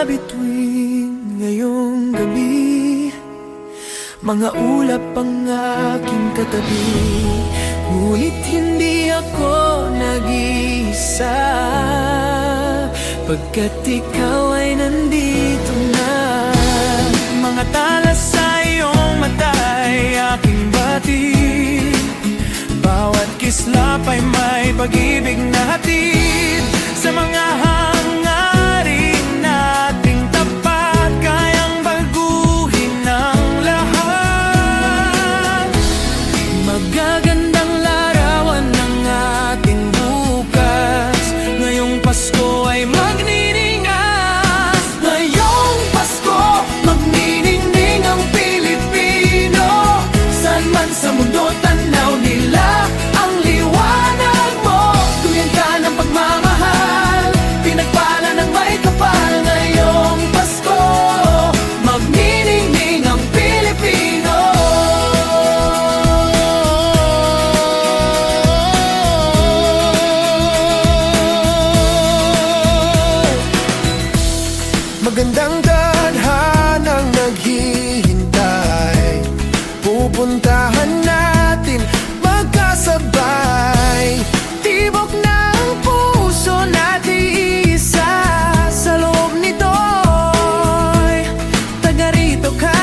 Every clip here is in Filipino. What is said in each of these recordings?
bituin ngayong gabi, mga ulap ang aking katabi. Ngunit hindi ako nag-iisa, pagkat ikaw ay nandito na. Mga tala sa iyong mata'y aking batid, bawat kislap ay may pag-ibig na hatid. Sa mga hangarin nating tapat, kayang baguhin ang lahat. Magagandang larawan ng ating bukas, ngayong Pasko ay magniningas. Ngayong Pasko, magniningning ang Pilipino. Saan man sa mundo tanaw nila ang liwanag mo. Tuyan ka ng pagmamahal, pinagpala ng may kapal. Ngayong Pasko, magniningning ang Pilipino. Magandang tadhanang naghihintay, pupuntahan natin magkasabay. Tibok ng puso natin isa, sa loob nito'y taga rito ka.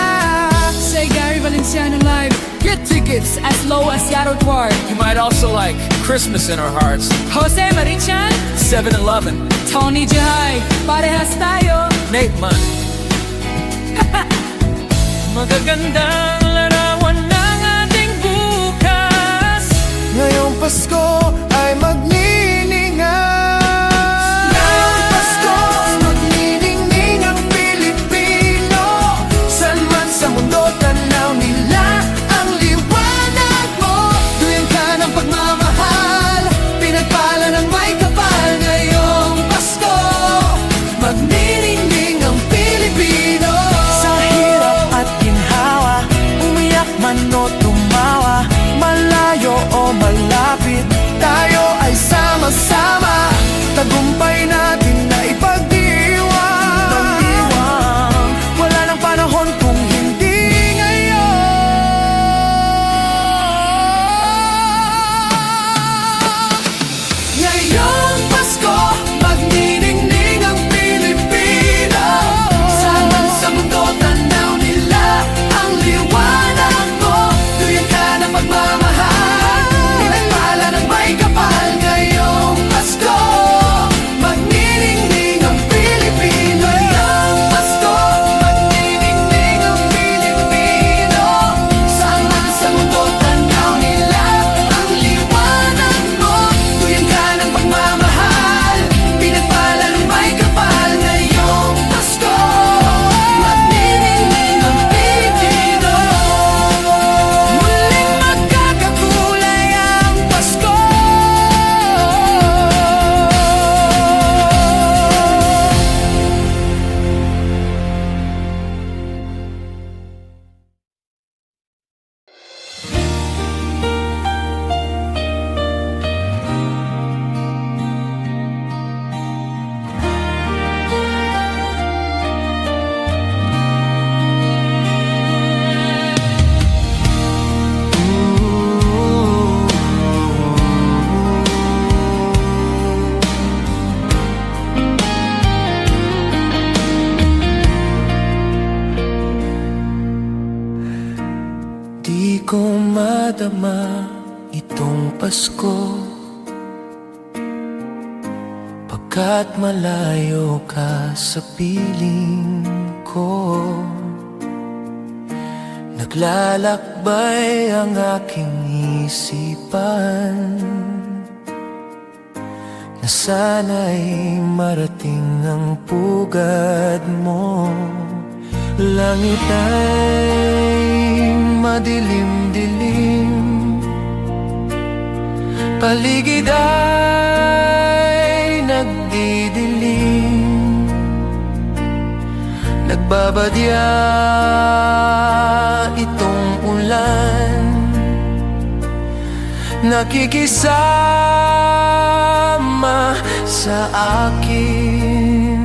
Say Gary Valenciano live. Get tickets as low as Yarrow Dwar. You might also like Christmas in Our Hearts, Jose Marichan, 7-Eleven, Tony Jahay, parehas tayo. Nate Munn. Magagandang larawan ng ating bukas, ngayong Pasko ay magniningas. Ngayong Pasko, magniningning ang Pilipino. Saan man sa mundo tanaw nila ang liwanag mo. Tuyan ka ng pagmamahal, pinagpala ng may kapal. Ngayong Pasko, magniningning ang Pilipino. Sa hirap at ginhawa, umiyak man o tumawa, malayo o malapit, tayo ay sama-sama. Tagumpay natin na ipagdiwang, wala nang panahon kung hindi ngayon. Ngayong Pasko, magniningning ang Pilipino. Saan man sa mundo tanaw nila ang liwanag mo. Tuyan ka ng pagmamahal, pinagpala ng may kapal. Ngayong Pasko, magniningning ang Pilipino. Ngayong Pasko, magniningning ang Pilipino. Saan man sa mundo tanaw nila ang liwanag mo. Tuyan ka ng pagmamahal, pinagpala ng may kapal. Ngayong Pasko, magniningning ang Pilipino. Muling magkakakulay ang Pasko. Di ko madama itong Pasko, pagkat malayo ka sa piling ko. Naglalakbay ang aking isipan, na sana'y marating ang pugad mo. Langit ay madilim-dilim, paligid ay nagdidilim. Nagbabadya itong ulan, nakikisama sa akin.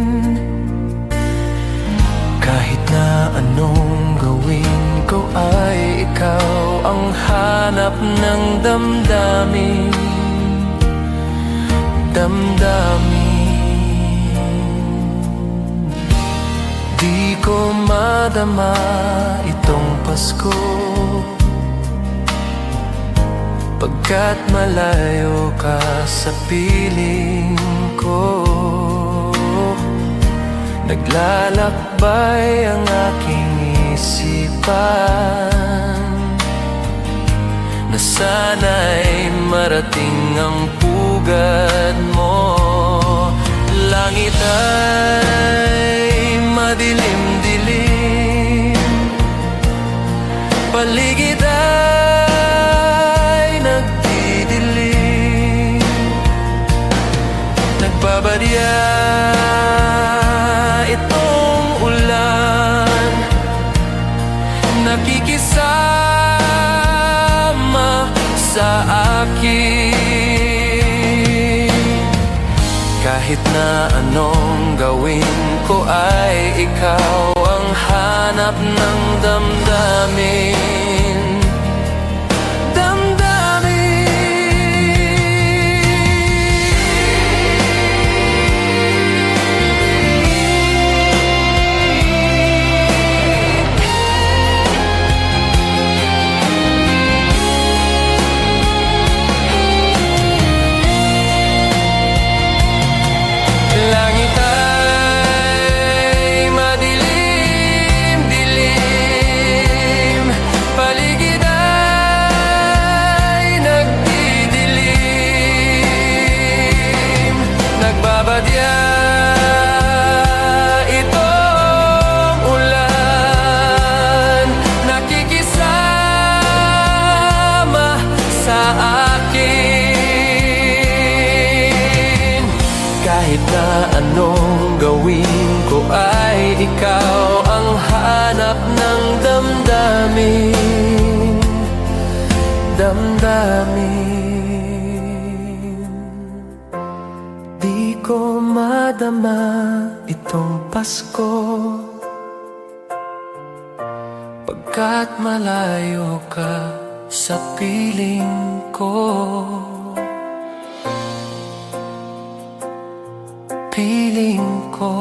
ay ikaw ang hanap ng damdamin. Di ko madama itong Pasko, pagkat malayo ka sa piling ko. Naglalakbay ang aking isipan na sana'y marating ang pugad mo. Langit ay madilim-dilim, paligid ay nagdidilim. Nagbabadya itong ulan, nakikisama sa akin. Kahit na anong gawin ko ay ikaw ang hanap ng damdamin. Langit ay madilim-dilim, paligid ay nagdidilim. Nagbabadya itong ulan, nakikisama sa akin. Kahit na anong gawin ko ay ikaw ang hanap ng damdamin. Di ko madama itong Pasko, pagkat malayo ka sa piling ko. Piling ko.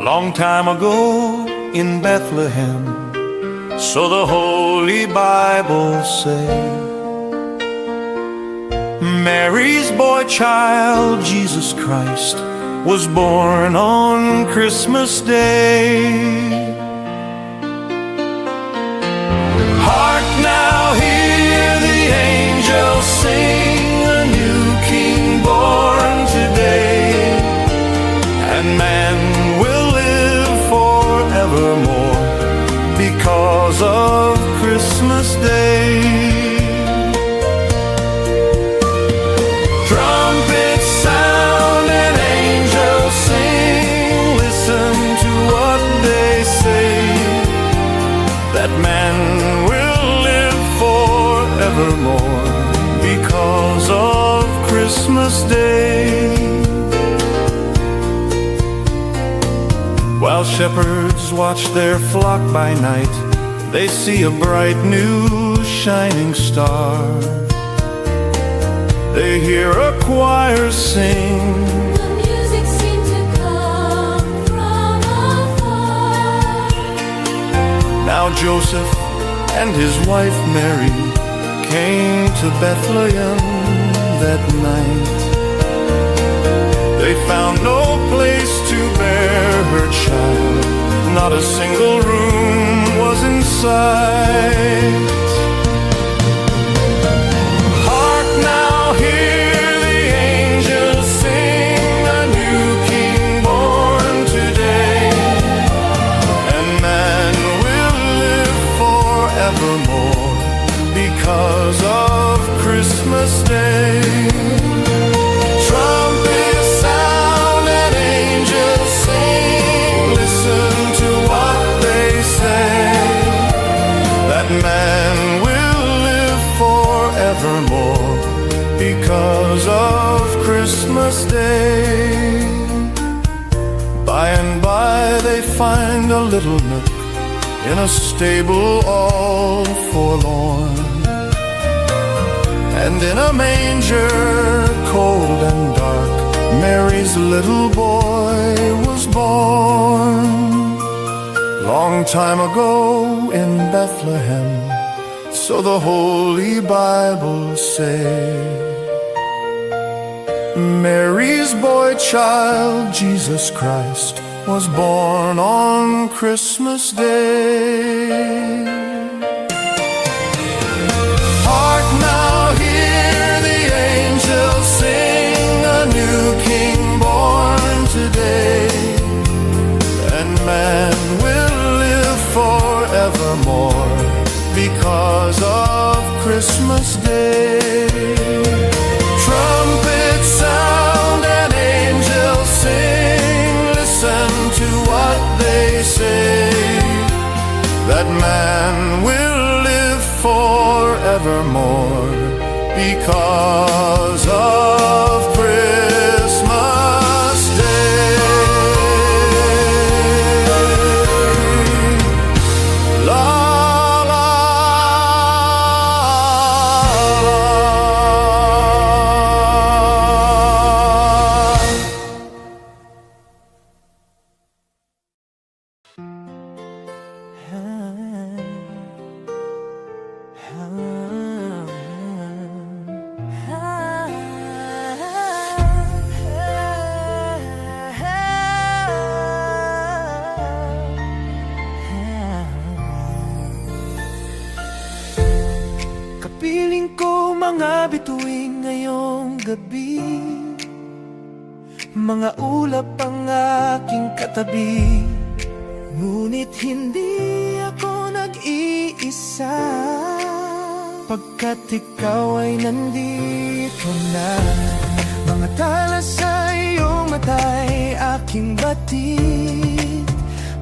Long time ago in Bethlehem, so the Holy Bible say, Mary's boy child, Jesus Christ, was born on Christmas Day. Hark now, hear the angels sing, a new King born today, and man will live forevermore because of Christmas Day. Trumpets sound and angels sing, listen to what they say, that man will live forevermore because of Christmas Day. While shepherds watch their flock by night, they see a bright new shining star. They hear a choir sing, the music seemed to come from afar. now Joseph and his wife Mary came to Bethlehem that night. They found no place to bear her child, not a single room was in sight. Hark now, hear the angels sing, a new King born today, and man because of Christmas Day. Trumpets sound and angels sing. Listen to what they say, that man will live forevermore because of Christmas Day. By and by they find a little nook in a stable all forlorn, and in a manger cold and dark Mary's little boy was born. Long time ago in Bethlehem, so the Holy Bible say. Mary's boy child, Jesus Christ, was born on Christmas Day. Hark now, hear the angels sing, a new King born today, and man will live forevermore because of Christmas Day. Trumpets sound and angels sing. Listen to what they say, that man will live forevermore because of Christmas Day. La la Kapiling ko mga bituin ngayong gabi, mga ulap ang aking katabi, ngunit hindi ako nag-iisa, pagkat ikaw ay nandito na. Mga tala sa iyong mata'y aking batid,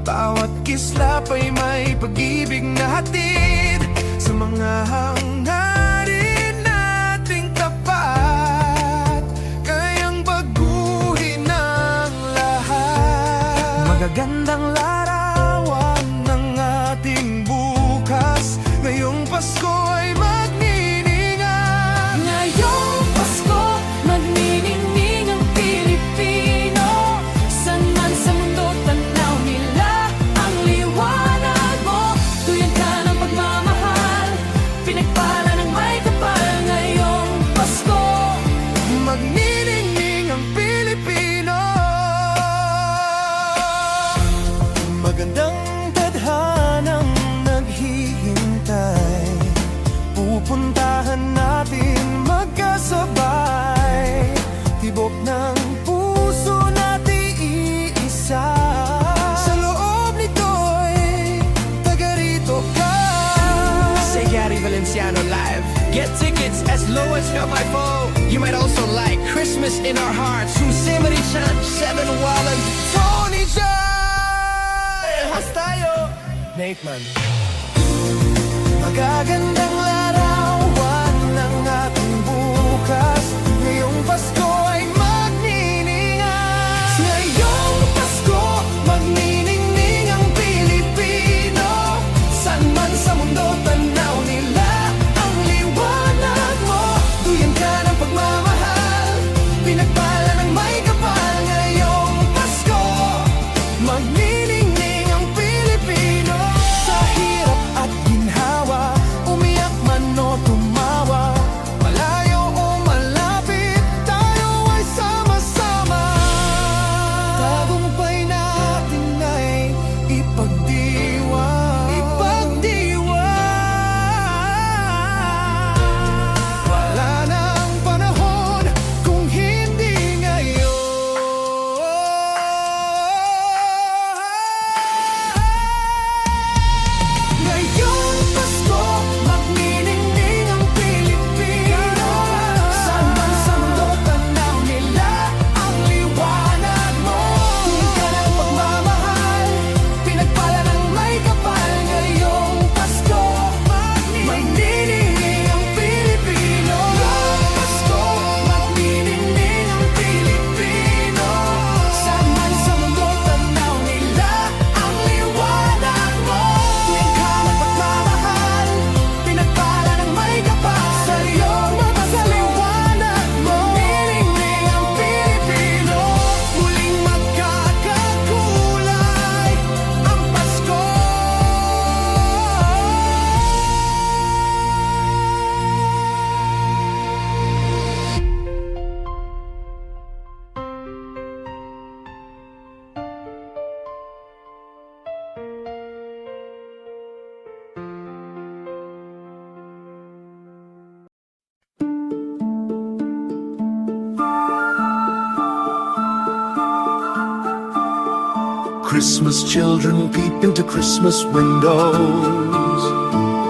bawat kislap ay may pag-ibig na hatid, sa mga hangarin nating tapat, kayang baguhin ang lahat. Magagandang larawan ng ating bukas, ngayong Pasko ay magniningan. Ngayong Pasko, magniningning ang Pilipino. San man sa mundo, tanaw nila ang liwanag mo. Tuyan ka ng pagmamahal, pinagpala ng may kapal. Ngayong Pasko, Magniningning ang Pilipino. Magandang tadhanang naghihintay, pupuntahan natin magkasabay, tibok ng puso natin iisa, sa loob nito'y taga rito ka. Say Gary Valenciano live. Get tickets as low as 5 You might also like Christmas in Our Hearts, Jose Marichan, Seven Wallen, Tony Jai! Has tayo! Nate Man. Magagandang larawan ng ating bukas, ngayong Pasko ay magniningan. Ngayong Pasko, magniningning ang Pilipino. San man sa mundo, tanaw nila ang liwanag mo. Tuyan ka ng pagmamahal, pinagpala ng may kapal. Ngayong Pasko, magniningning ang Pilipino. Sa hirap at ginhawa, umiyak Christmas children peep into Christmas windows,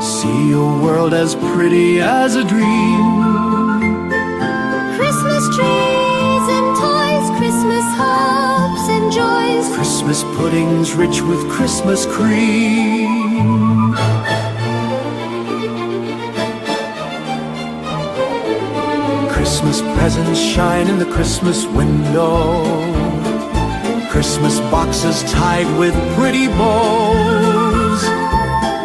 see a world as pretty as a dream. Christmas trees and toys, Christmas hopes and joys. Christmas puddings rich with Christmas cream. Christmas presents shine in the Christmas window, Christmas boxes tied with pretty bows.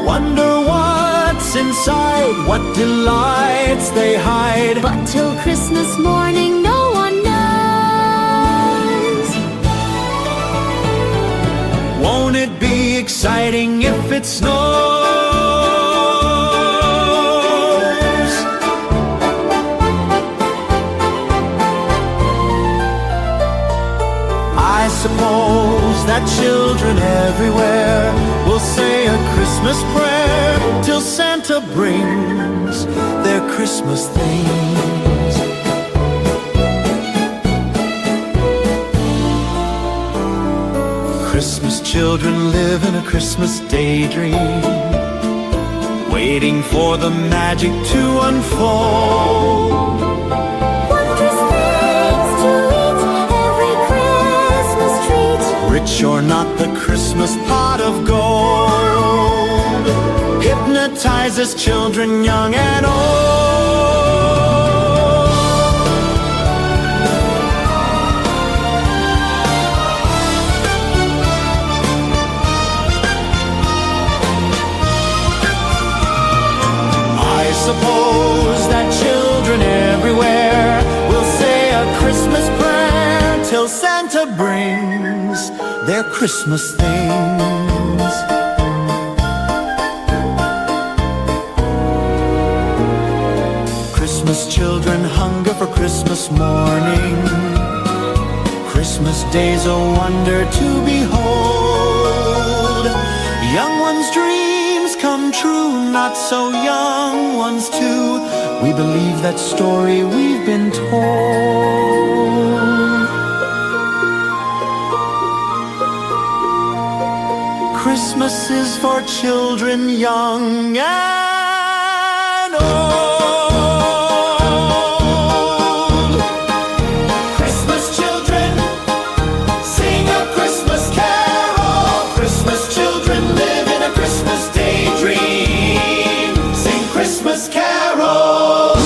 Wonder what's inside, what delights they hide. But till Christmas morning, no one knows. Won't it be exciting if it snows? I suppose that children everywhere will say a Christmas prayer till Santa brings their Christmas things. Christmas children live in a Christmas daydream, waiting for the magic to unfold. Wondrous things to eat, every Christmas treat. Rich or not, the Christmas pot of gold hypnotizes children young and old. I suppose that children everywhere will say a Christmas prayer till Santa brings their Christmas things. Christmas children hunger for Christmas morning. Christmas day's a wonder to behold. Young ones' dreams come true, not so young ones too. We believe that story we've been told. Christmas is for children young and old. Christmas children, sing a Christmas carol. Christmas children live in a Christmas daydream. Sing Christmas carols.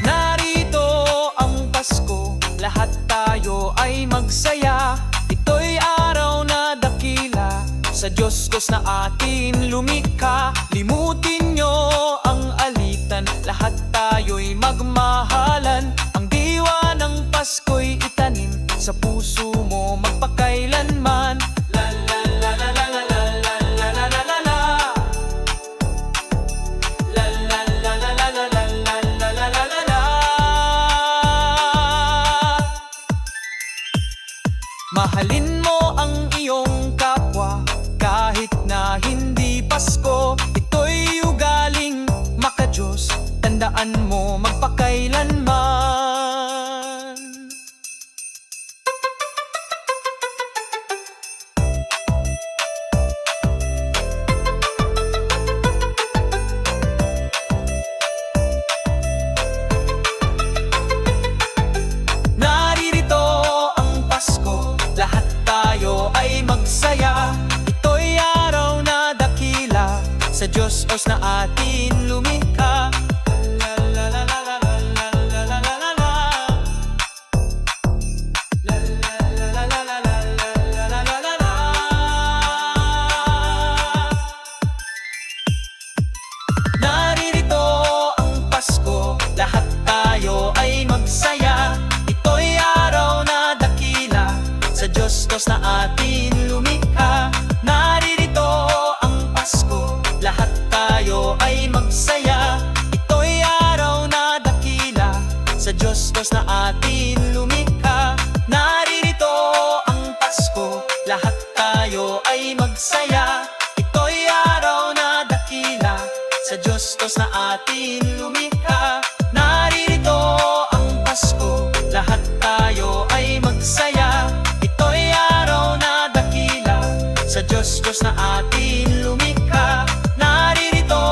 Narito ang Pasko, lahat tayo ay magsaya. Ito'y araw na dakila, sa Diyos Diyos na atin lumikha. Limutin nyo ang alitan, lahat tayo'y magmahalan. Ang diwa ng Pasko'y itanim sa puso mo magpakailanman. La la la la la la la la la la la la la. La la la la la la la la la la la la la. Mahalin mo ang iyong kapwa kahit na hindi Pasko. Ito'y ugaling makadiyos, tandaan mo magpakailanman. Naririto ang Pasko, lahat tayo ay magsaya. Ito'y araw na dakila, sa Diyos Diyos na atin lumikha. La la la la la la la la la la la la. La la la la la la la la la la la la. Naririto ang Pasko, lahat tayo ay magsaya. Ito'y araw sa Diyos Diyos na atin lumikha. Naririto ang Pasko, lahat tayo ay magsaya. Ito'y araw na dakila, sa Diyos Diyos na atin lumikha. Naririto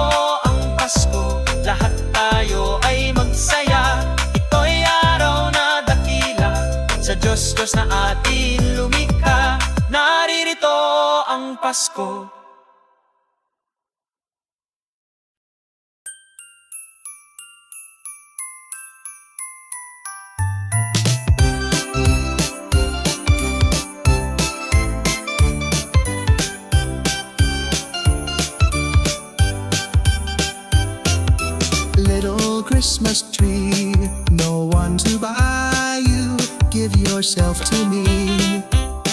ang Pasko, lahat tayo ay magsaya. Ito'y araw na dakila, sa Diyos Diyos na atin lumikha. Naririto ang Pasko. Little Christmas tree, no one to buy you. Give yourself to me.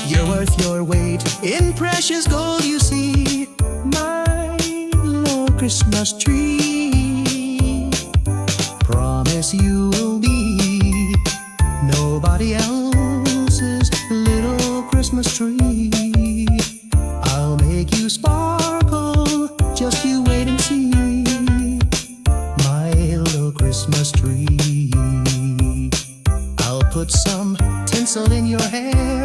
You're worth your weight in precious gold, you see. My little Christmas tree. Promise you will be nobody else's little Christmas tree. I'll make you sparkle, just you wait and see. My little Christmas tree. I'll put some tinsel in your hair,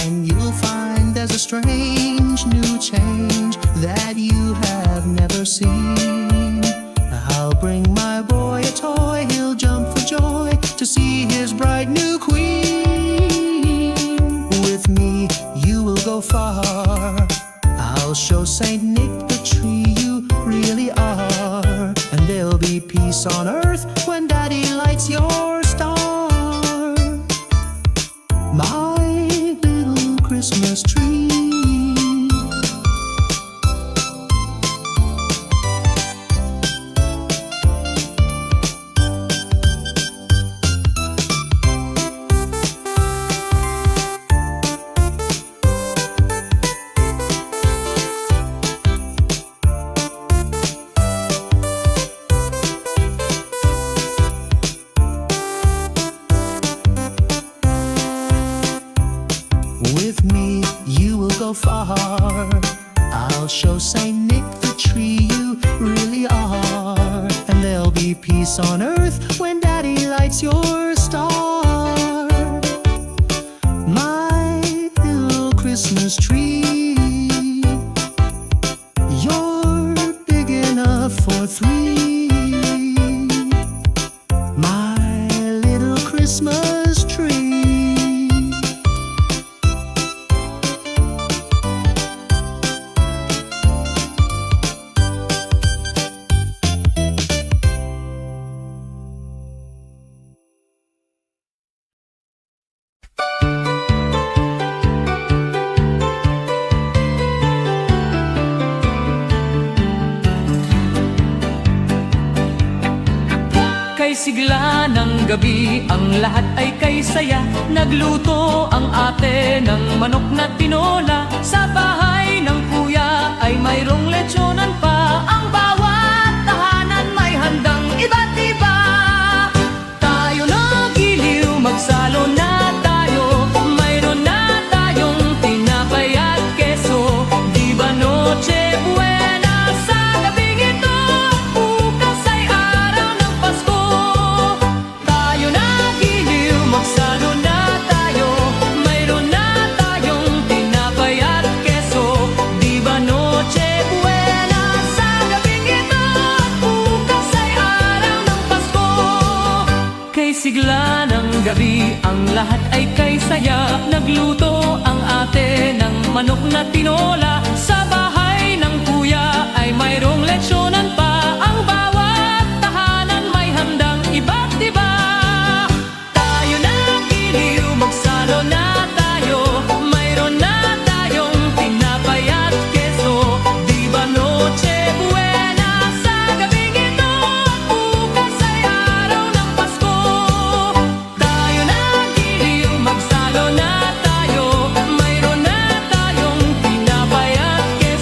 and you'll find there's a strange new change that you have never seen. I'll bring my boy a toy, he'll jump for joy to see his bright new queen. With me, you will go far. I'll show Saint Nick the tree you really are, and there'll be peace on earth when Daddy lights your star. My little Christmas tree. With me, you will go far. I'll show Saint Nick the tree you really are, and there'll be peace on earth when Daddy lights your star. My little Christmas tree. You're big enough for three. My little Christmas tree. Kay sigla ng gabi, ang lahat ay kay saya. Nagluto ang ate ng manok na tinola. Sa bahay ng kuya ay mayroong lechonan pa. Ang bawat tahanan may handang iba't iba. Tayo na giliw, magsalo na tayo. Mayroon na tayong tinapay at keso. Di ba noche buena sa gabing ito? Bukas ay araw ng Pasko. Tayo na giliw, magsalo na tayo. Mayroon na tayong tinapay at keso. Di ba noche buena sa gabing ito? Bukas ay araw ng Pasko. Kay sigla ng gabi, ang lahat ay kay saya. Nagluto ang ate ng manok na tinola. Sa bahay ng kuya ay mayroong lechonan pa. Ang bawat tahanan may handang iba't iba. Tayo na giliw, magsalo na tayo. Mayroon na tayong tinapay at keso. Di ba noche buena sa gabing ito? Bukas ay araw ng Pasko. Tayo na giliw, magsalo na tayo. Mayroon na tayong tinapay at keso.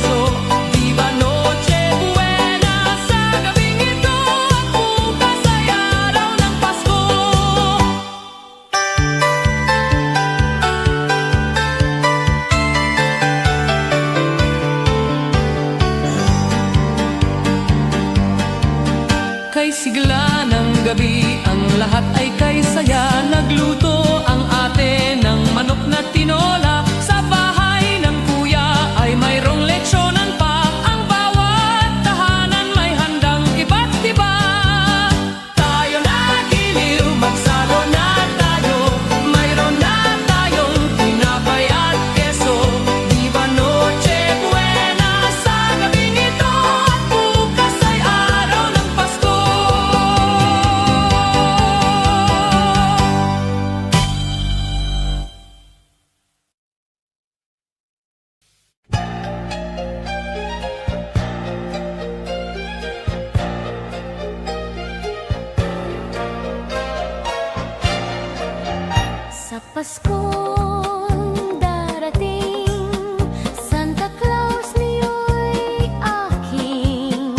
kay sigla ng gabi, ang lahat ay kay saya. Nagluto ang ate ng manok na tinola, sa bahay ng kuya ay mayroong lechonan pa. Ang bawat tahanan may handang iba't iba. Tayo na giliw, magsalo na tayo, mayroon na tayong tinapay at keso. Di ba Noche Buena sa gabing ito, at bukas ay araw ng Pasko. Sa Paskong darating, Santa Claus niyo'y aking.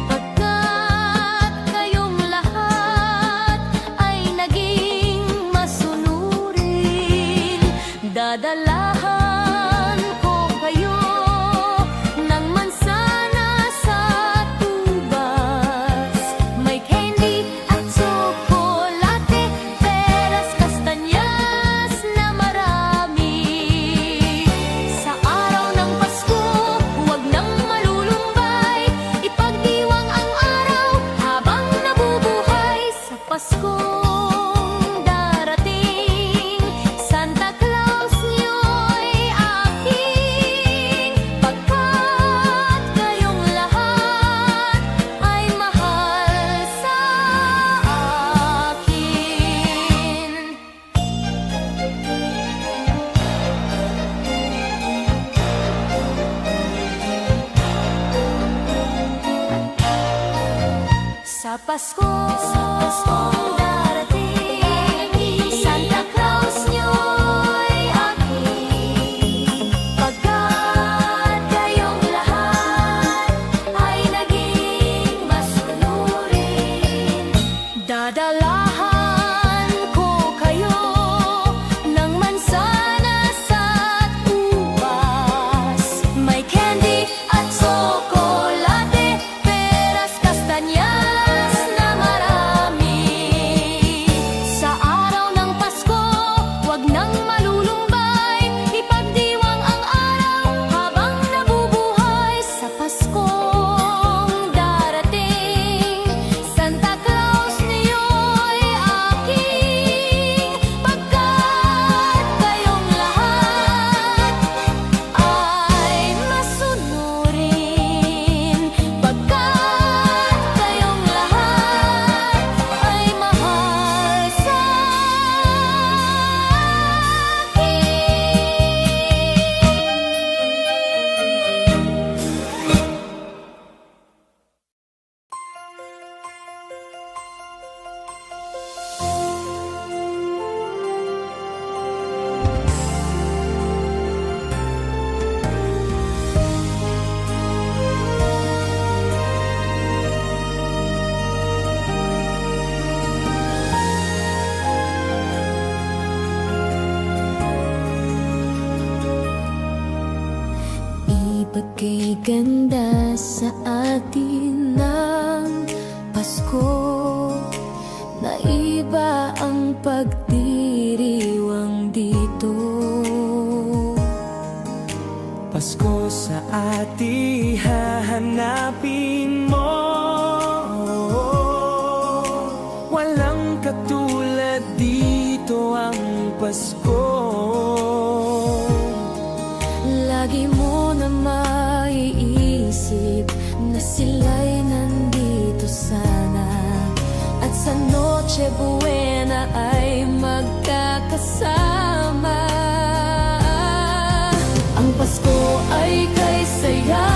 Pagkat kayong lahat ay naging masunurin, dadalahan ko kayo ng mansana sa tubas. May candy at tsokolate, peras, kastanyas na marami. Sa araw ng Pasko, huwag nang malulumbay, ipagdiwang ang araw habang nabubuhay. Sa Paskong darating, Santa Claus niyo'y aking. Pagkat kayong lahat ay mahal sa akin. Sa Paskong darating, Santa Claus niyo'y aking. Pagkat kayong lahat ay naging masunurin, dadalahan ko kayo ng mansana sa ubas. May candy at tsokolate, peras, kastanyas na marami. Sa araw ng Pasko, huwag nang malulumbay, ipagdiwang ang araw habang nabubuhay. Sa Paskong darating, Santa Claus niyo'y aking. Pagkat kayong lahat ay masunurin, pagkat kayong lahat ay mahal sa ipagkaganda sa atin ng Pasko, na iba ang pagdiriwang dito. Pasko sa ati hahanapin mo, walang katulad dito ang Pasko. Lagi mo na maiisip na sila'y nandito sana, at sa Noche Buena ay magkakasama. Ang Pasko ay kay saya,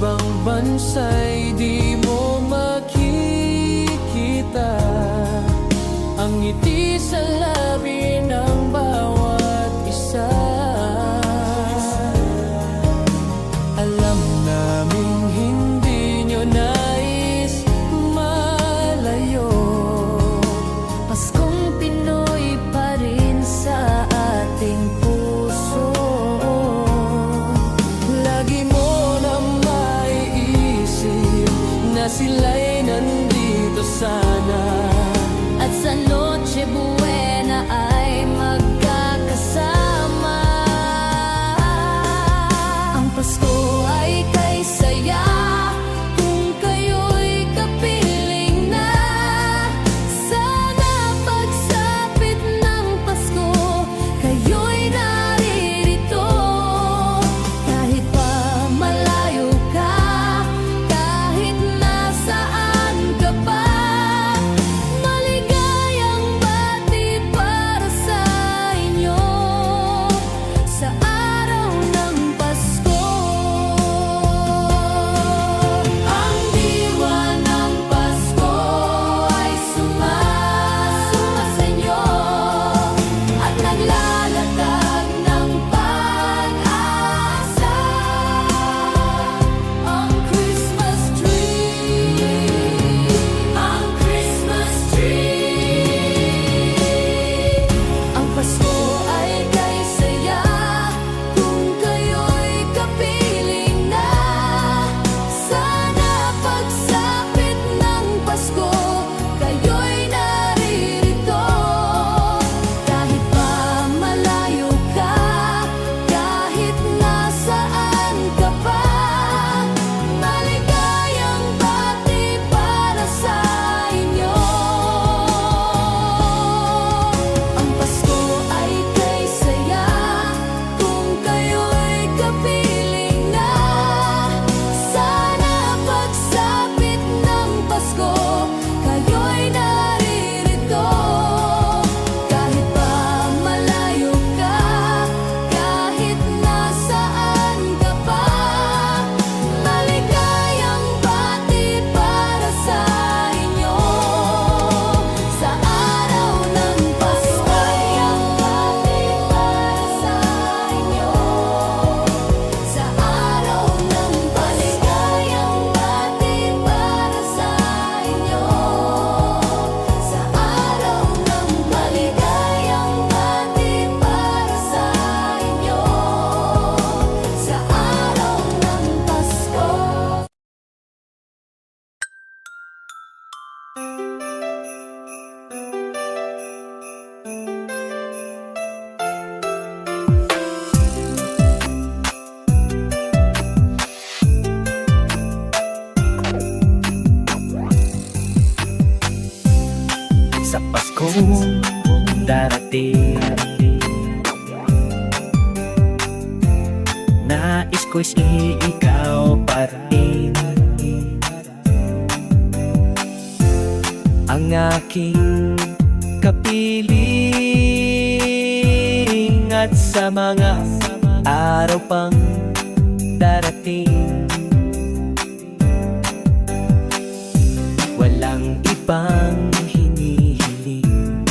ibang bansa'y di mo makikita ang ngiti sa labi ng bawat isa. Alam naming hindi nyo nais malayo, Paskong Pinoy pa rin sa ating puso. lagi mo na maiisip na sila'y nandito sana. At sa Noche Buena ay magkakasama. Ang Pasko ay kay saya kung kayo'y kapiling na. Sana pagsapit ng Pasko, kayo'y naririto. Kahit pa malayo ka, kahit nasaan ka pa, maligayang bati para sa inyo sa araw ng Pasko. Ang diwa ng Pasko ay sumasama sa inyo at naglalatag ng pag-asa. Ang Christmas tree, ang Christmas tree. Ang Pasko ay kay saya kung kayo'y kapiling na. Sana pagsapit ng Pasko, kayo'y naririto. Kahit pa malayo ka, kahit nasaan ka pa, maligayang bati para sa inyo. Ang Pasko ay kay saya kung kayo'y kapiling na. Sana pagsapit ng Pasko, kayo'y naririto. Kahit pa malayo ka, kahit nasaan ka pa, maligayang bati para sa inyo sa araw ng Pasko. Maligayang bati para sa inyo sa araw ng Paligayang bati para sa inyo sa araw ng Maligayang bati para sa inyo sa araw ng Pasko. Sa Paskong darating, nais ko'y ikaw pa rin ang aking kapiling. At sa mga araw pang darating, walang ibang hinihiling.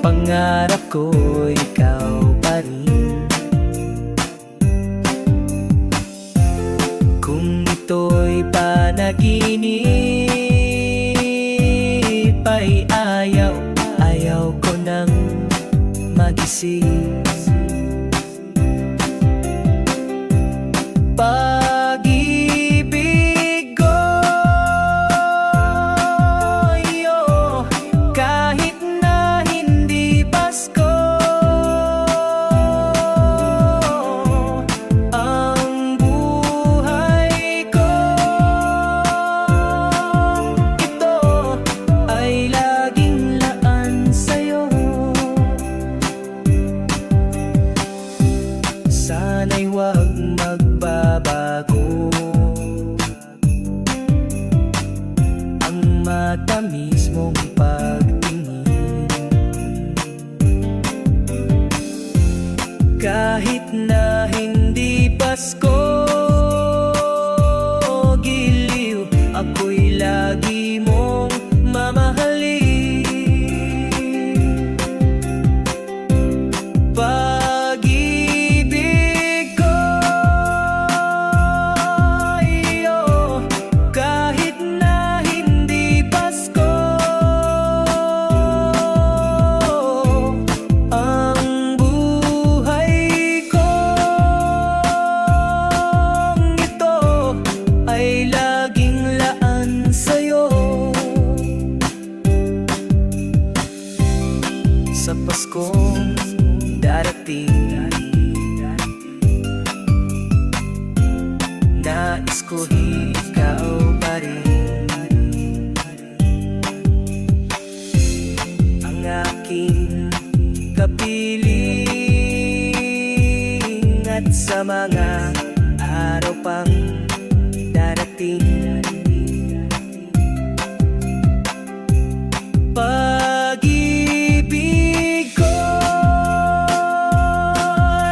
Pangarap ko ikaw pa rin. Kung ito'y panaginip, ay ayaw ko nang magising. Pag-ibig ko, kahit na hindi Pasko, ang buhay ko ito ay laging laan sa'yo. Sana'y huwag magbabago ang matamis mong pagtingin. Kahit na hindi sa Paskong darating. Nais ko ikaw pa rin ang aking kapiling, at sa mga araw pang darating, pag-ibig ko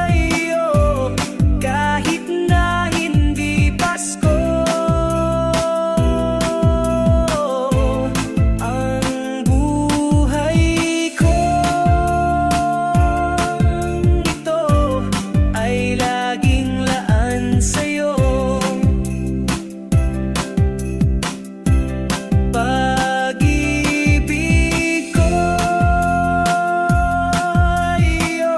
iyo, kahit na hindi Pasko. Ang buhay ko ito ay laging laan sa'yo. Pag-ibig ko iyo,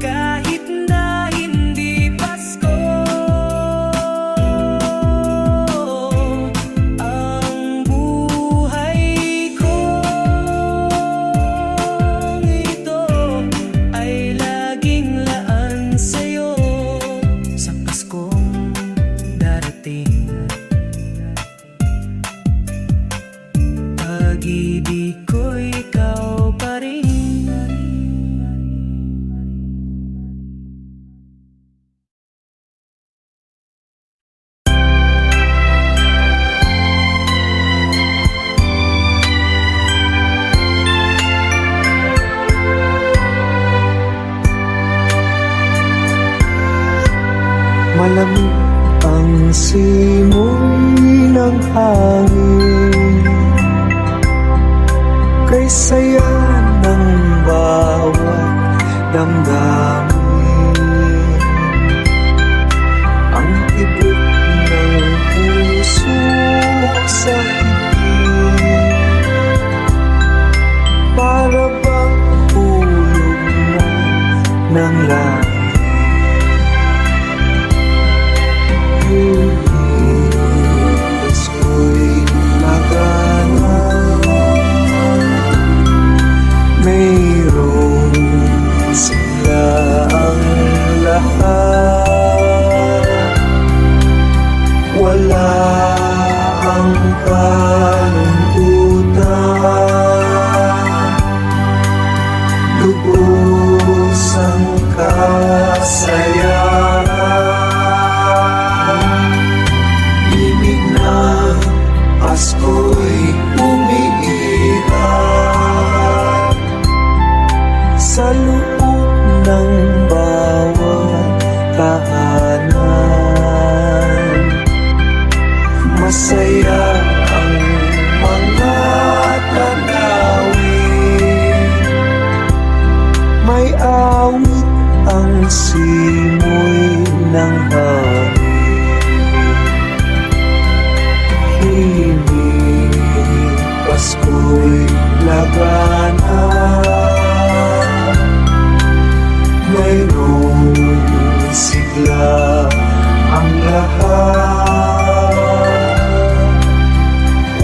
kahit na hindi Pasko. Ang buhay ko ito ay laging laan sa'yo. Sa Paskong darating, pag-ibig ko ikaw pa rin. Malamig ang simoy ng hangin, kay saya ng bawat damdamin. Ang tibok ng puso sa higit, para bang hulog na ng langit. Pasko'y magana, mayroong sila ang lahat. Wala ang kalungkutan, lubos ang kasayahan. Ibig ng Pasko'y umiiral sa loob ng bawat tahanan. Masaya ang mga tanawin, may awit ang simoy ng hangin. Himig Pasko'y labanan, mayroong sigla ang lahat.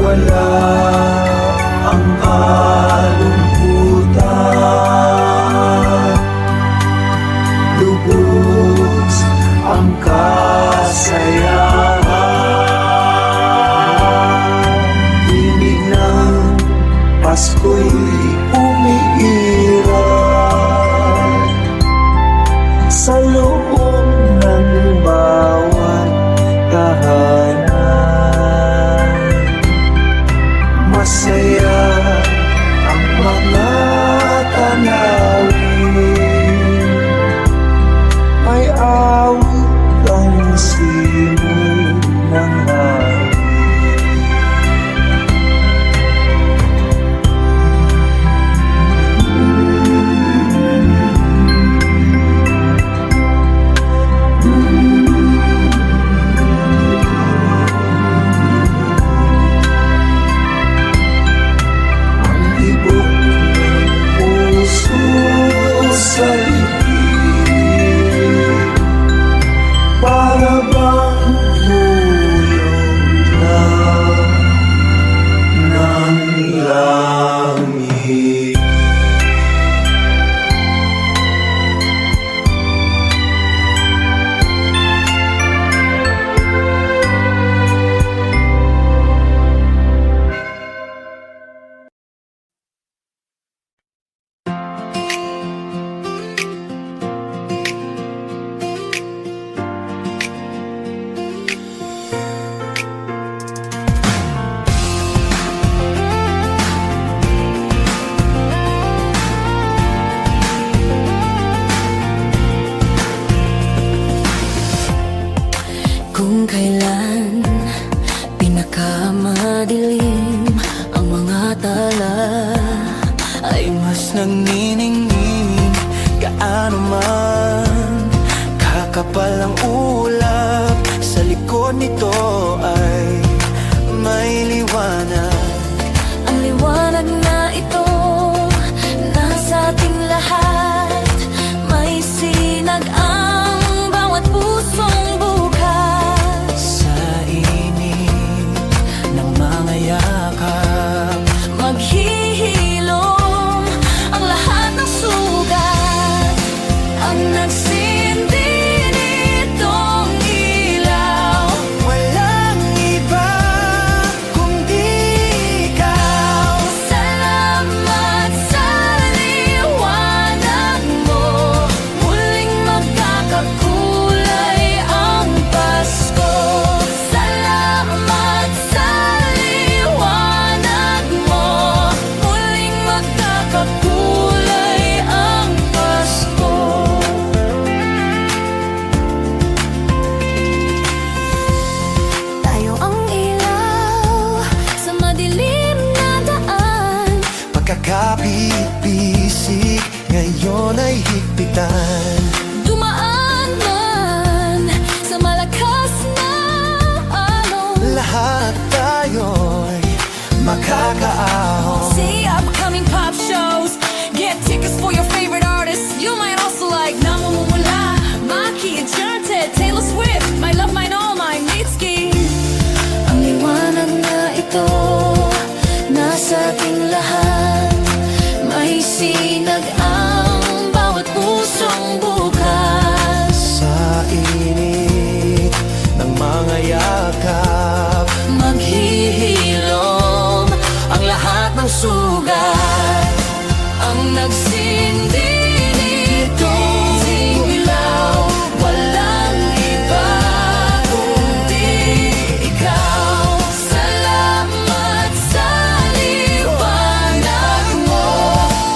Wala ang kalungkutan, lubos ang kasayahan. Ibig ng Pasko'y umiiral sa loob ng bawat tahanan. Masaya ang mga tanawin, may awit ang simoy ng hangin. langit. nagniningning. Gaano man kakapal ang ulap, sa likod nito ay may liwanag. Ang liwanag na ito, nasa ating lahat. May sinag ang bawat pusong bukas. Sa init ng mga yakap, Maghihilom ang lahat ng sugat. Ang nagsindi nitong ilaw, walang iba kundi ikaw. salamat sa liwanag mo. Muling magkakakulay ang Pasko. Salamat sa liwanag mo. Muling magkakakulay ang Pasko. Tayo ang ilaw sa madilim na daan. Pagkakapit-bisik, ngayon ay higpitan. Dumaan man sa malakas na alon. Lahat tayo'y makakaahon. See upcoming pop shows. Get tickets for your favorite artists. You might also like Namumula, Maki, Enchanted, Taylor Swift, My Love, Mine All, Mine, Mitski. Ang liwanag na ito, nasa ating lahat. May sinag ang bawat pusong bukas. Sa init ng mga yakap, Maghihilom ang lahat ng sugat. Ang nagsindi nitong ilaw, walang iba kundi ikaw. Salamat sa liwanag mo.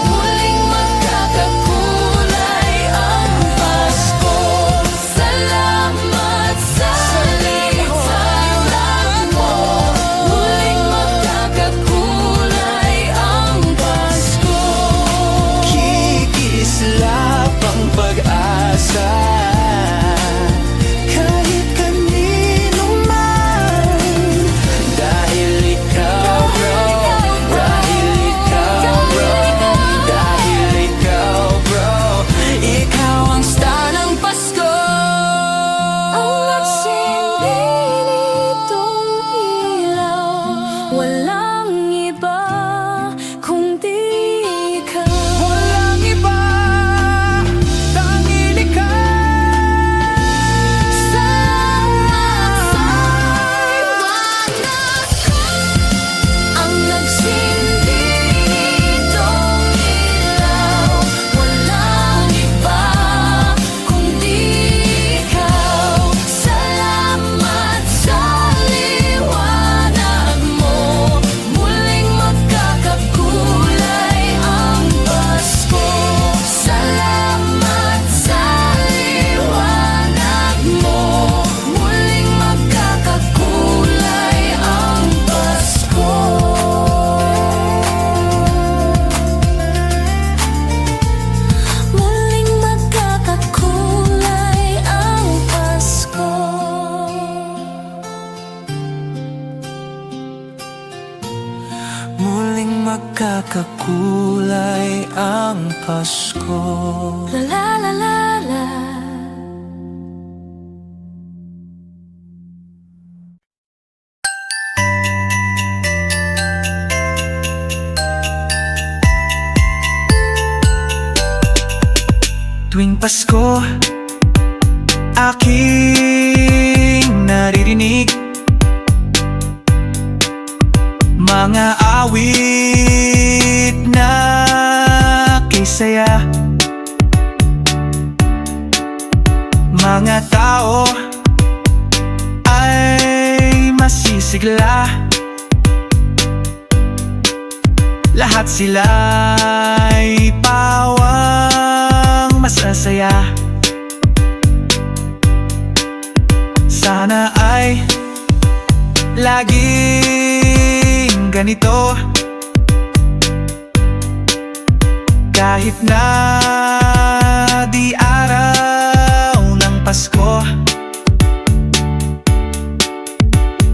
Muling magkakakulay ang Pasko. Salamat sa liwanag mo. Muling magkakakulay ang Pasko. kikislap ang pag-asa. Kahit kanino man, dahil ikaw bro, dahil ikaw bro, dahil ikaw bro, ikaw ang star ng Pasko. Ang nagsindi nitong ilaw, walang iba kundi ikaw. Walang iba, tanging ikaw. Salamat sa liwanag mo. Ang nagsindi nitong ilaw, walang iba kundi ikaw. Salamat sa liwanag mo. Muling magkakakulay ang Pasko. Salamat sa liwanag mo. Muling magkakakulay ang Pasko. Muling magkakakulay ang Pasko. Muling magkakakulay ang Pasko. La la la la la. Tuwing Pasko, aking naririnig mga awit na kisaya. Mga tao ay masisigla, lahat sila'y pawang masasaya. Sana ay laging ganito, Kahit na di araw ng Pasko,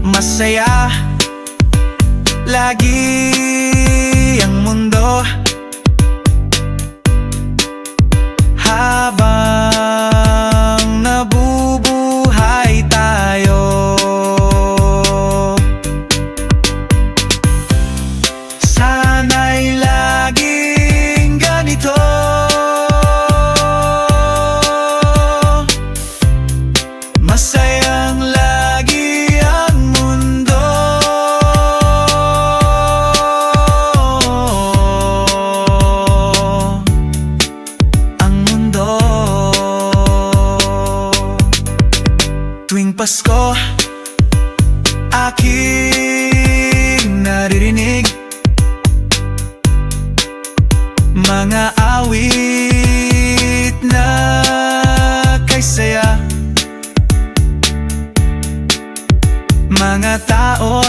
masaya lagi ang mundo. Habang nabubuhay tayo, sana'y laging ganito. Masayang lagi ang mundo. Ang mundo. Tuwing Pasko, aking naririnig mga awit na kay saya. Mga tao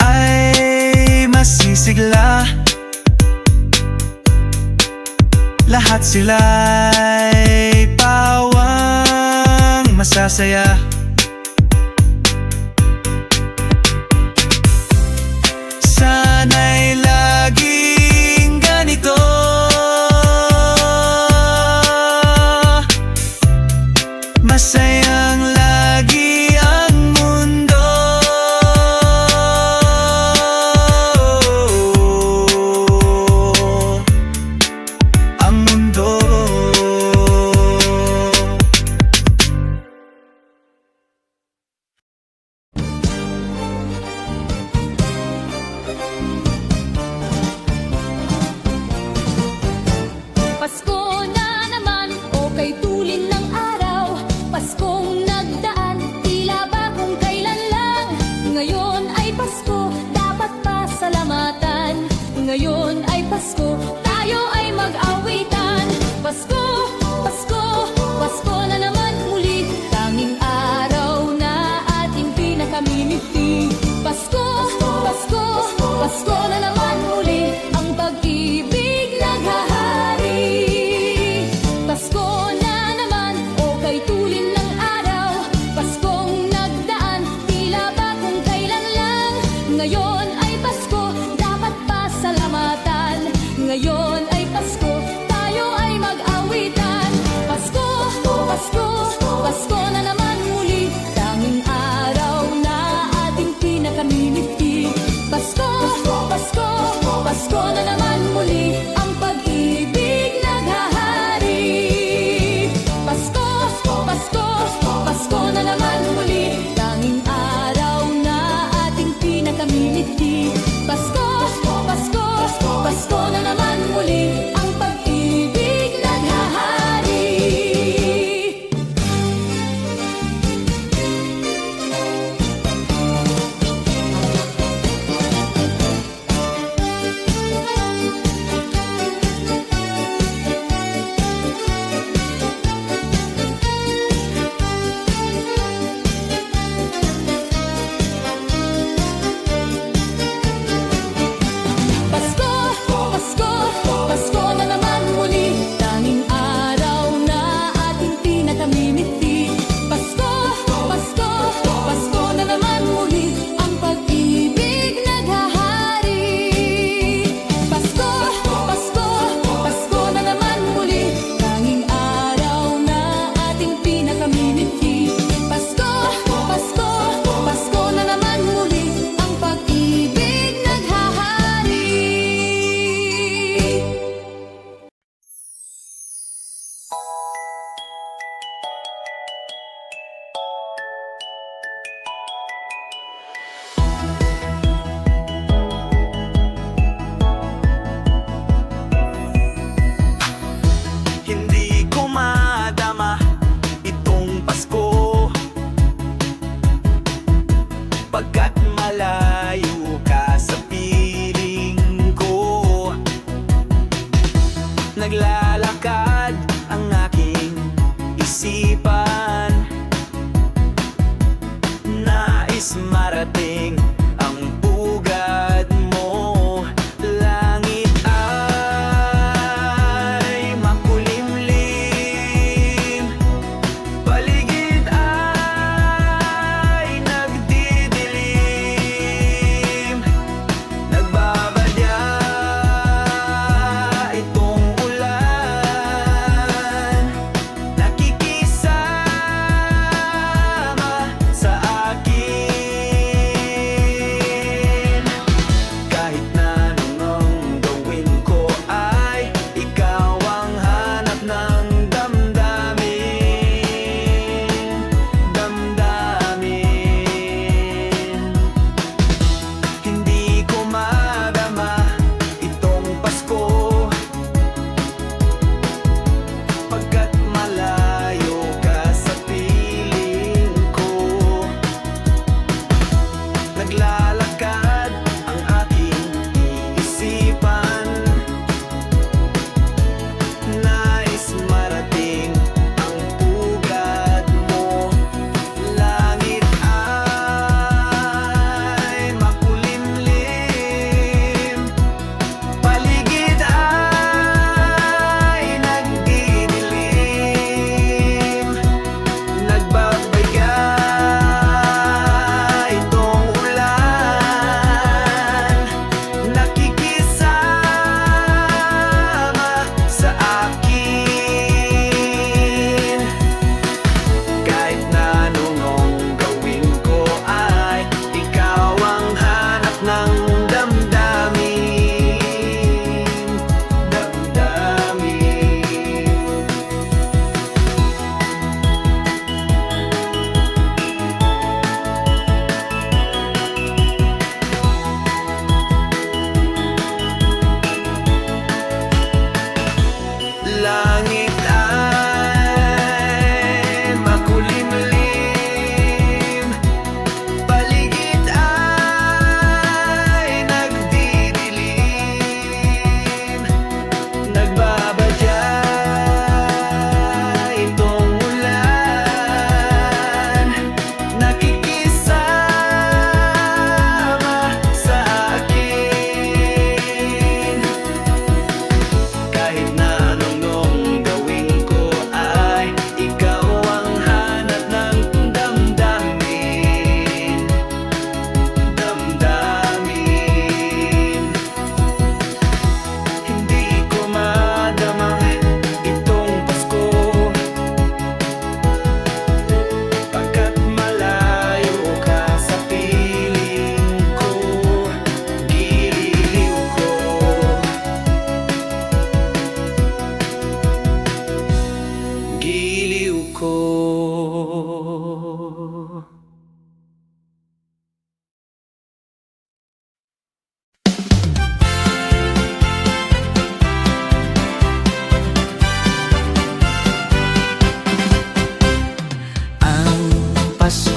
ay masisigla, lahat sila'y pawang masasaya. Sana'y laging ganito. Masayang lagi ang mundo. Ang mundo. Pasko na naman, okay tulin ng araw. Paskong nagdaan, tila ba kung kailan lang. Ngayon ay Pasko, dapat pasalamatan. Ngayon ay Pasko, tayo ay mag-awitan. Pasko, Pasko, Pasko na naman muli. Tanging araw na ating pinakamimiti. Pasko, Pasko, Pasko na naman muli. Ang pag-ibig naghahari. Pasko na naman, okay tulin ng araw. Paskong nagdaan, tila ba kung kailan lang. Ngayon ay Pasko, dapat pasalamatan. Ngayon ay Pasko, tayo ay mag-awitan. Pasko, Pasko, Pasko na naman muli. Tanging araw na ating pinakamimiti. Pasko, Pasko, Pasko na naman muli. Ang pag-ibig naghahari. Pasko, Pasko, Pasko na naman muli. Tanging araw na ating pinakamimiti. Pasko, Pasko, Pasko na naman muli. Ang pag-ibig naghahari. Pasko, Pasko, Pasko na naman muli. Tanging araw na ating pinakamimiti. Pasko, Pasko, Pasko na naman muli. Ang pag-ibig naghahari. Pasko, Pasko, Pasko na naman muli. Tanging araw na ating pinakamimiti. Pasko, Pasko, Pasko na naman muli. Ang pag-ibig naghahari. Hindi ko madama itong Pasko, pagkat malayo ka sa piling ko. Naglalakad ang aking isipan, nais marating ang pugad mo. Langit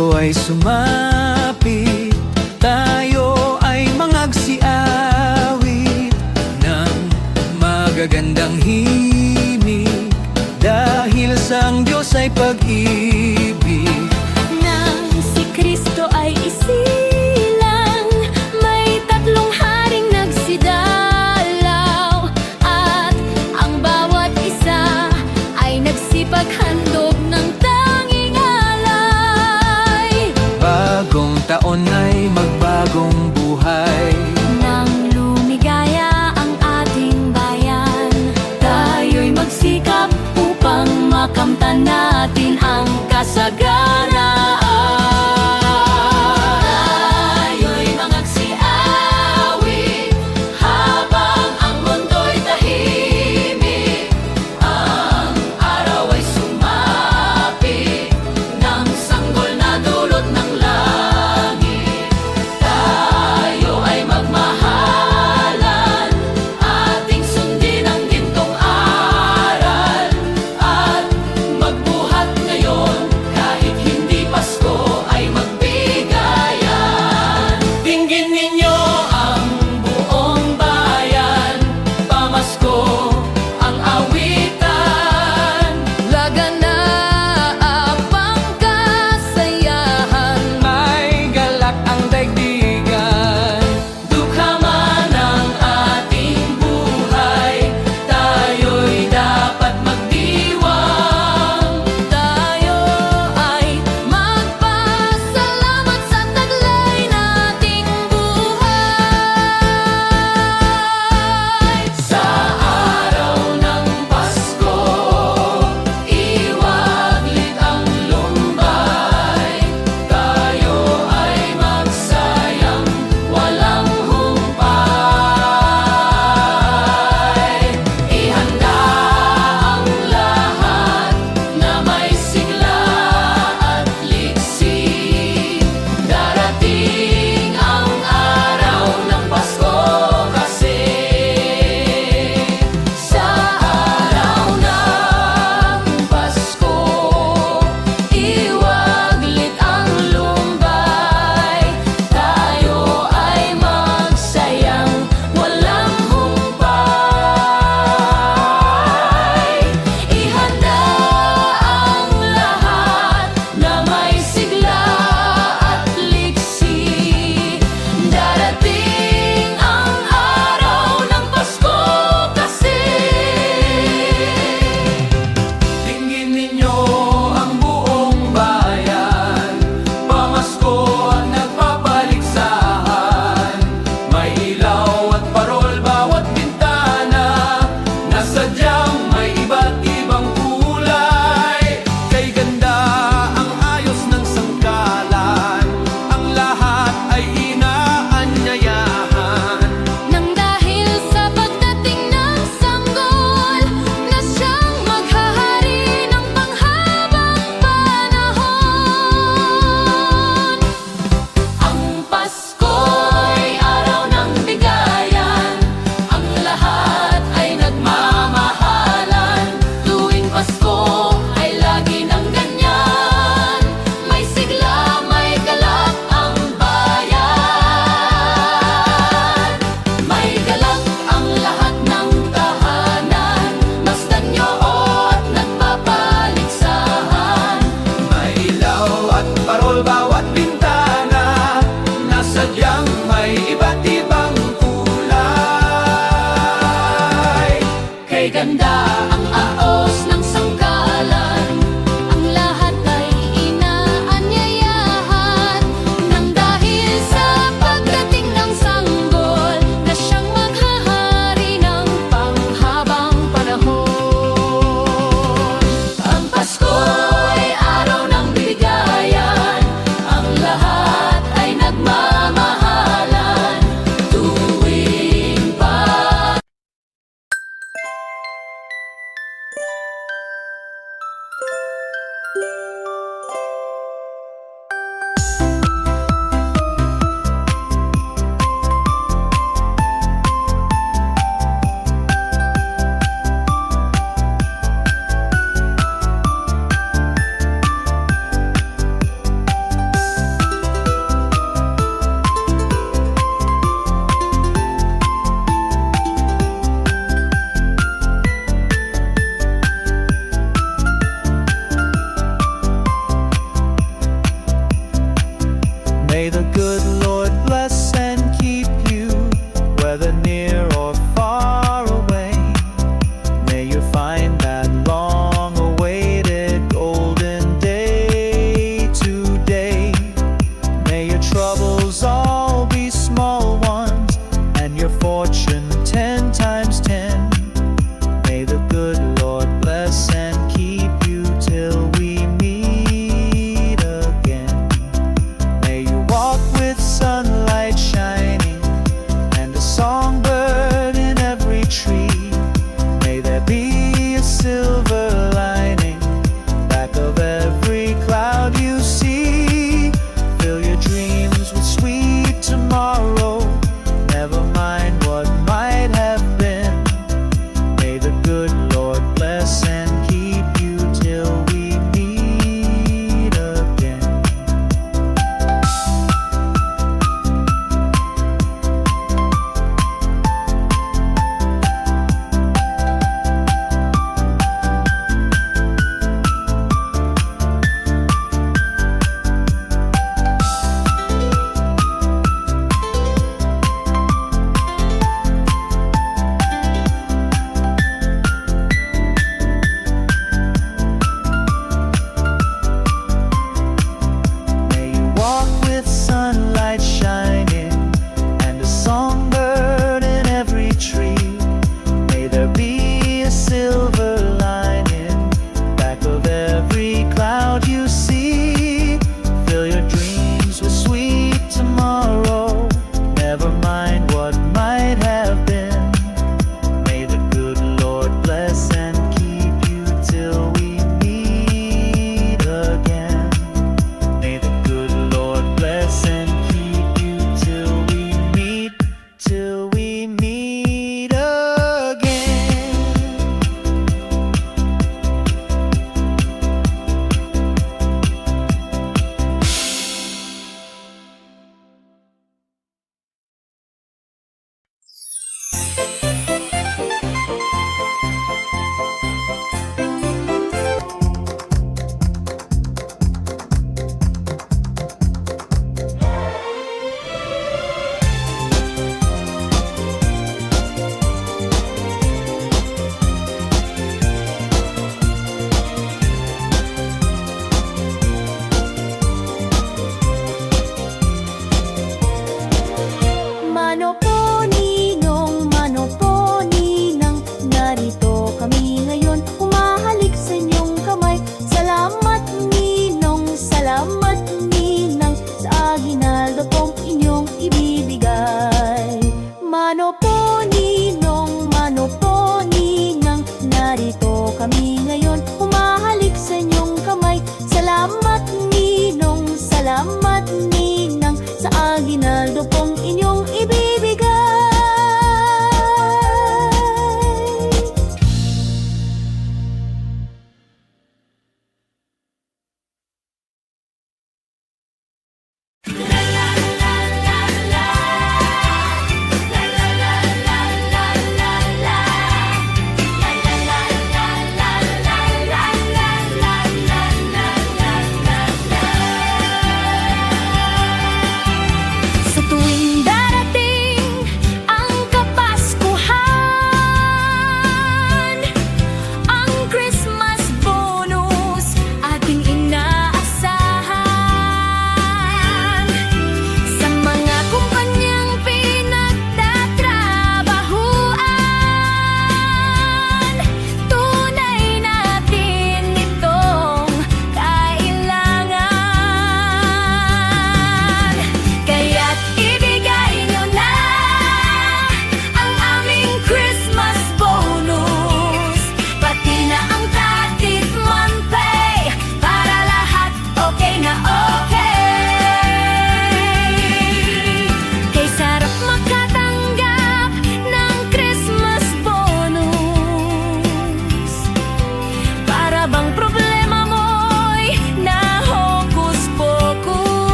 Pasko ay sumapit, tayo ay mangagsiawit ng magagandang himig, dahil sa ang Diyos ay pag-ibig. Nang si Kristo ay isilang, may tatlong haring nagsidalaw, at ang bawat isa ay nagsipaghandog ng tanging alay. Bagong taon ay magbagong buhay, Nang lumigaya ang ating bayan, tayo'y magsikap upang makamtan natin ang kasaganaan. Tayo'y mangagsiawit habang ang mundo'y tahimik. Ang araw ay sumapit ng sanggol na dulot ng langit. Tayo ay magmahalan, ating sundin ang gintong aral, at magbuhat ngayon kahit hindi Pasko ay magbigayan. Dinggin ninyo ang buong bayan, pamasko ang awitan. Laganap ang kasayahan, May galak ang daigdigan, Dukha man ang ating buhay, tayo'y dapat magdiwang. tayo ay magpasalamat sa taglay nating buhay. Sa araw ng Pasko, iwaglit ang lumbay. Tayo ay magsayang walang humpay. Ihanda ang lahat na may sigla at liksi. Darating ang araw ng Pasko kasi. Sa araw ng Pasko, iwaglit ang lumbay. Tayo ay magsayang walang humpay. Ihanda ang lahat na may sigla at liksi. Darating ang araw ng Pasko kasi. dinggin ninyo ang buong bayan, pamasko ang nagpapaligsahan. May ilaw at parol bawat bintana, na sadyang may iba't ibang kulay. Kay ganda ang ayos ng sangkalan, ang lahat ay inaanyayahan. Nang dahil sa pagdating ng sanggol, na siyang maghahari ng panghabang panahon. Ang Pasko'y araw ng bigayan, ang lahat ay nagmamahalan. Tuwing Pasko ay lagi ng ganyan, may sigla, may galak ang bayan. May galak ang lahat ng tahanan, masdan nyo at nagpapaligsahan. May ilaw at parol bawat bintana, na sadyang may iba't ibang kulay. Kay ganda ang aos ng sangkalan, ang lahat ay inaanyayahan. Nang dahil sa pagdating ng sanggol, na siyang maghahari ng panghabang panahon. Ang Pasko'y araw ng bigayan, ang lahat ay nagmamahalan. Tuwing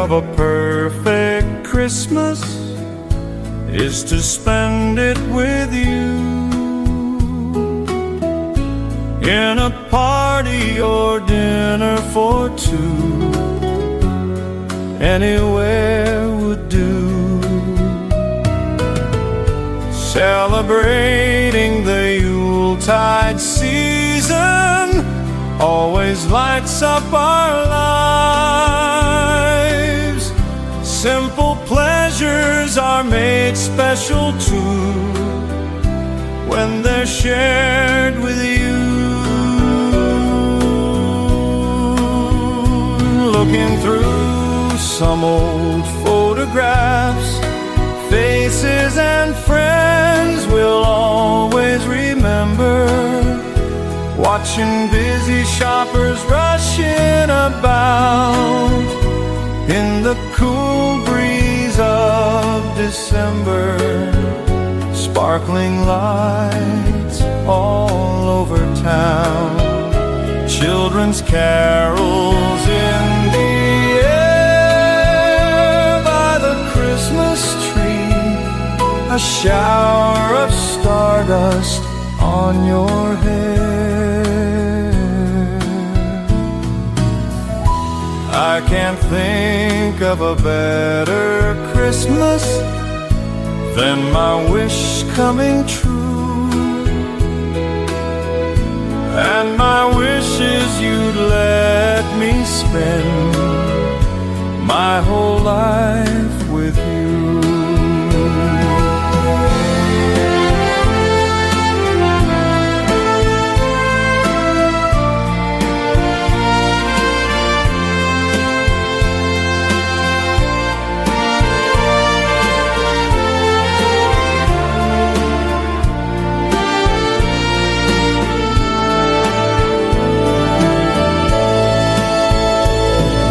of a perfect Christmas is to spend it with you, in a party or dinner for two. Anywhere would do. Celebrating the Yuletide season always lights up our lives. Simple pleasures are made special too when they're shared with you. Looking through some old photographs, faces and friends we'll always remember. Watching busy shoppers rushing about in the cool breeze of December. Sparkling lights all over town, children's carols in the air by the Christmas tree, a shower of stardust on your hair. I can't think of a better Christmas than my wish coming true. And my wish is you'd let me spend my whole life with you.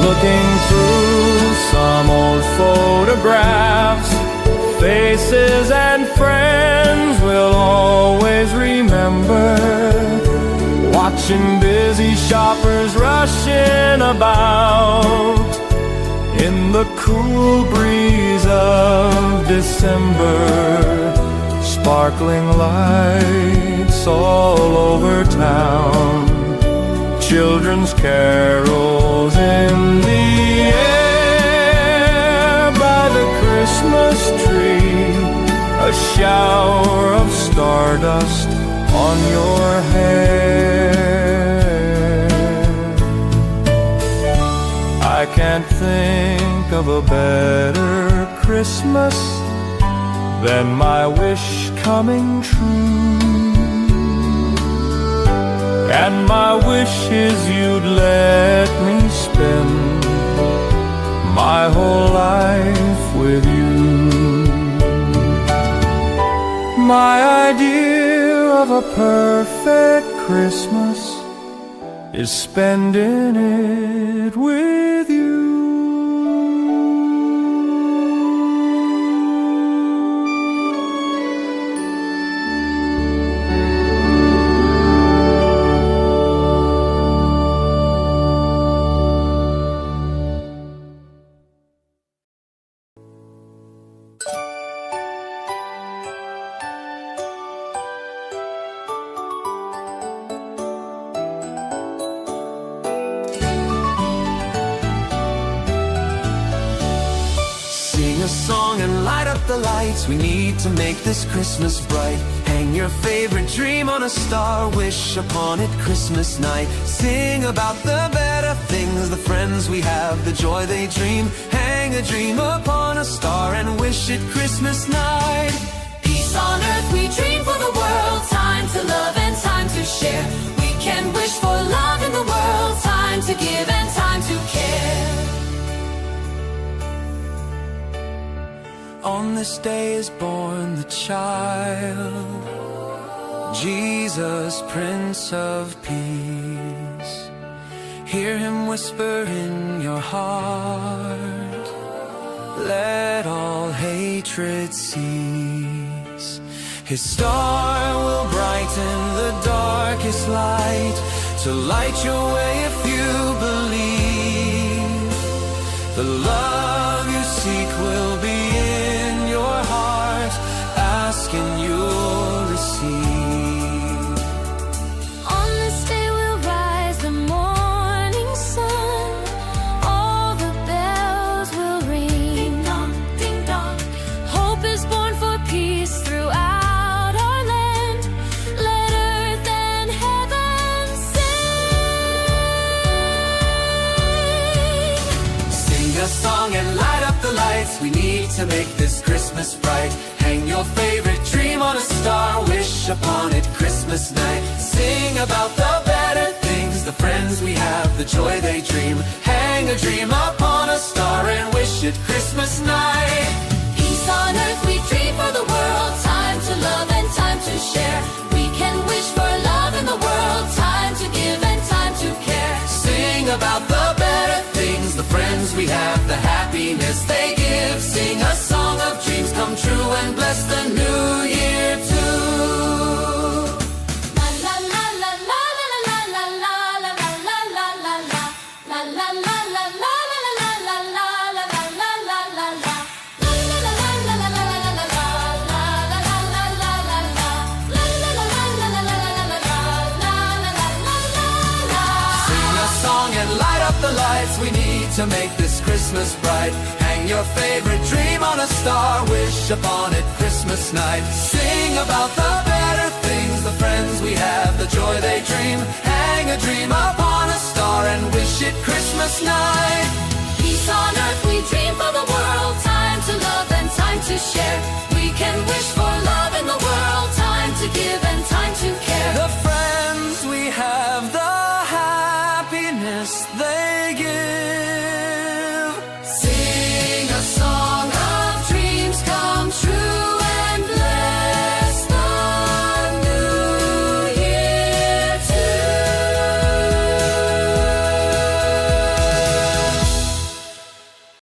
Looking through some old photographs, faces and friends we'll always remember. Watching busy shoppers rushing about in the cool breeze of December. Sparkling lights all over town, children's carols in the air by the Christmas tree, a shower of stardust on your hair. I can't think of a better Christmas than my wish coming true. And my wish is you'd let me spend my whole life with you. My idea of a perfect Christmas is spending it with you. Sing a song and light up the lights. We need to make this Christmas bright. Hang your favorite dream on a star. Wish upon it Christmas night. Sing about the better things, the friends we have, the joy they dream. Hang a dream upon a star and wish it Christmas night. Peace on earth we dream for the world. Time to love and time to share. We can wish for love in the world. Time to give and time to care. On this day is born the child, Jesus, Prince of Peace. Hear him whisper in your heart, let all hatred cease. His star will brighten the darkest light, to light your way if you believe. The love you seek will be in your heart. Ask and you'll receive. On this day will rise the morning sun. All the bells will ring. Ding dong, ding dong. Hope is born for peace throughout our land. Let earth and heaven sing. Sing a song and light up the lights. We need to make this Christmas bright. Hang your favorite dream on a star. Wish upon it Christmas night. Sing about the better things, the friends we have, the joy they dream. Hang a dream upon a star and wish it Christmas night. Peace on earth we dream for the world. Time to love and time to share. We can wish for love in the world. Time to give and time to care. Sing about the better things, the friends we have, the happiness they give. Sing a song of dreams come true and bless the new year too. La la la la la la la la la la la la la la la la la la la the lights. We need to make this Christmas bright. Hang your favorite dream on a star. Wish upon it Christmas night. Sing about the better things, the friends we have, the joy they dream. Hang a dream upon a star and wish it Christmas night. Peace on earth we dream for the world. Time to love and time to share. We can wish for love in the world. Time to give